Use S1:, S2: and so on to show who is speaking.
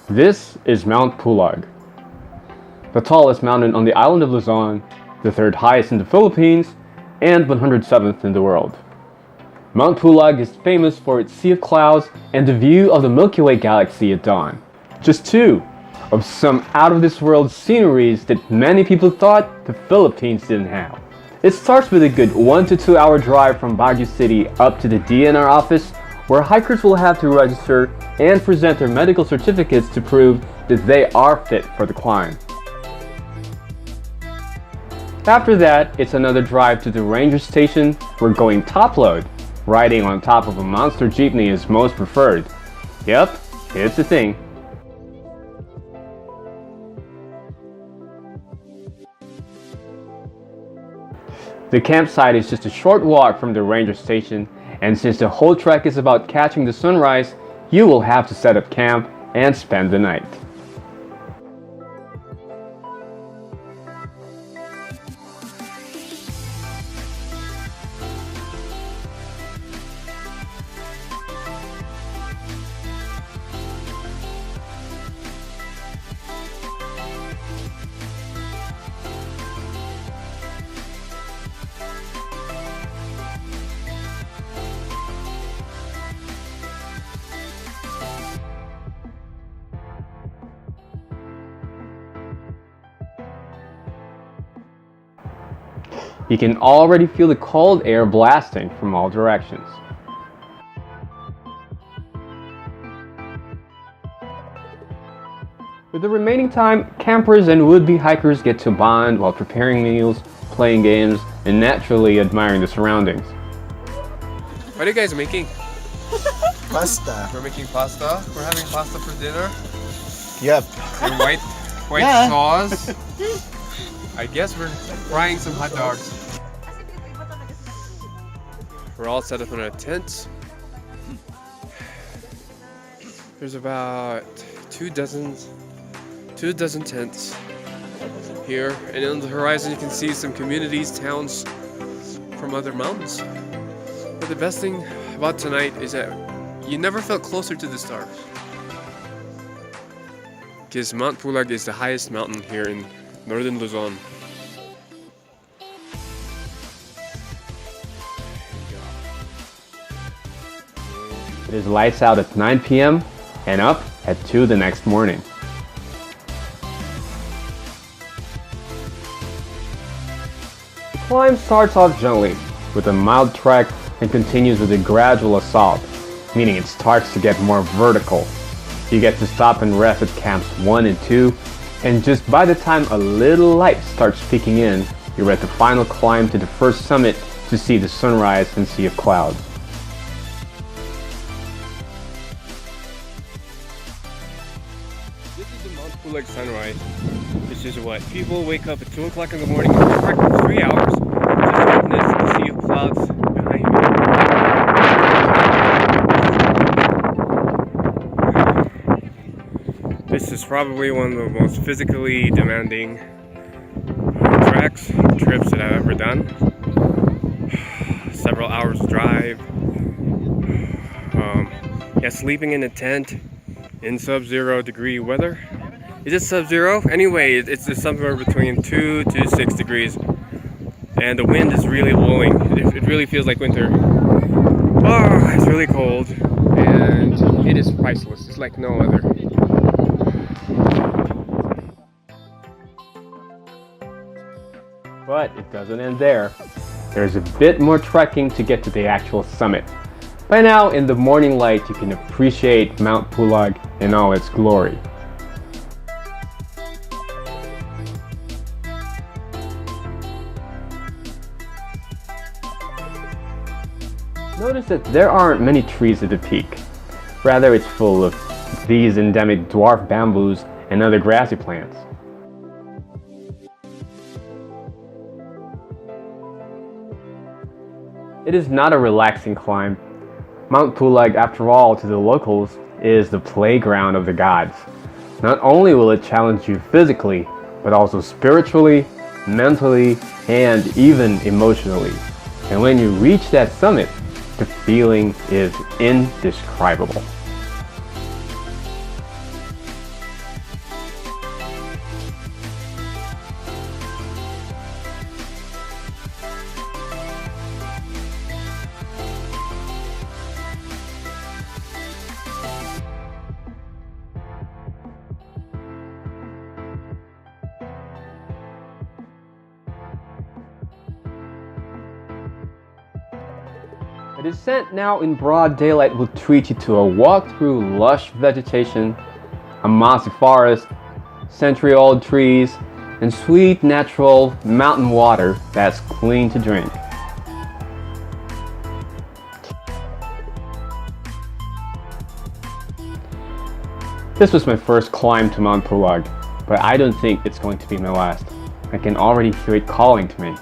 S1: This is Mount Pulag, the tallest mountain on the island of Luzon, the third highest in the Philippines, and 107th in the world. Mount Pulag is famous for its sea of clouds and the view of the Milky Way galaxy at dawn. Just two of some out-of-this-world sceneries that many people thought the Philippines didn't have. It starts with a good 1 to 2 hour drive from Baguio City up to the DNR office, where hikers will have to register and present their medical certificates to prove that they are fit for the climb. After that, it's another drive to the ranger station where going top load, riding on top of a monster jeepney is most preferred. Yep, it's a thing. The campsite is just a short walk from the ranger station, and since the whole trek is about catching the sunrise, you will have to set up camp and spend the night. You can already feel the cold air blasting from all directions. With the remaining time, campers and would-be hikers get to bond while preparing meals, playing games, and naturally admiring the surroundings.
S2: What are you guys making?
S3: Pasta.
S2: We're making pasta. We're having pasta for dinner.
S3: Yep.
S2: And white
S3: Yeah.
S2: sauce. I guess we're frying some hot dogs. We're all set up in a tent. There's about two dozen tents here, and on the horizon you can see some communities, towns from other mountains. But the best thing about tonight is that you never felt closer to the stars, because Mount Pulag is the highest mountain here in Northern Luzon.
S1: It is lights out at 9 p.m. and up at 2 the next morning. The climb starts off gently with a mild trek and continues with a gradual assault, meaning it starts to get more vertical. You get to stop and rest at camps 1 and 2, and just by the time a little light starts peeking in, you're at the final climb to the first summit to see the sunrise and sea of clouds.
S2: This is the Mount Pulag sunrise. This is what people wake up at 2 o'clock in the morning and trek for 3 hours to witness the sea of clouds behind me. This is probably one of the most physically demanding trips that I've ever done. Several hours drive. Yeah, sleeping in a tent in sub-zero degree weather. Is it sub-zero? Anyway, it's just somewhere between 2 to 6 degrees. And the wind is really blowing. It really feels like winter. Oh, it's really cold. And it is priceless. It's like no other.
S1: But it doesn't end there. There's a bit more trekking to get to the actual summit. By now, in the morning light, you can appreciate Mount Pulag in all its glory. Notice that there aren't many trees at the peak. Rather, it's full of these endemic dwarf bamboos and other grassy plants. It is not a relaxing climb. Mount Pulag, after all, to the locals, is the playground of the gods. Not only will it challenge you physically, but also spiritually, mentally, and even emotionally. And when you reach that summit, the feeling is indescribable. descent now in broad daylight will treat you to a walk through lush vegetation, a mossy forest, century-old trees, and sweet natural mountain water that's clean to drink. This was my first climb to Mount Pulag, but I don't think it's going to be my last. I can already hear it calling to me.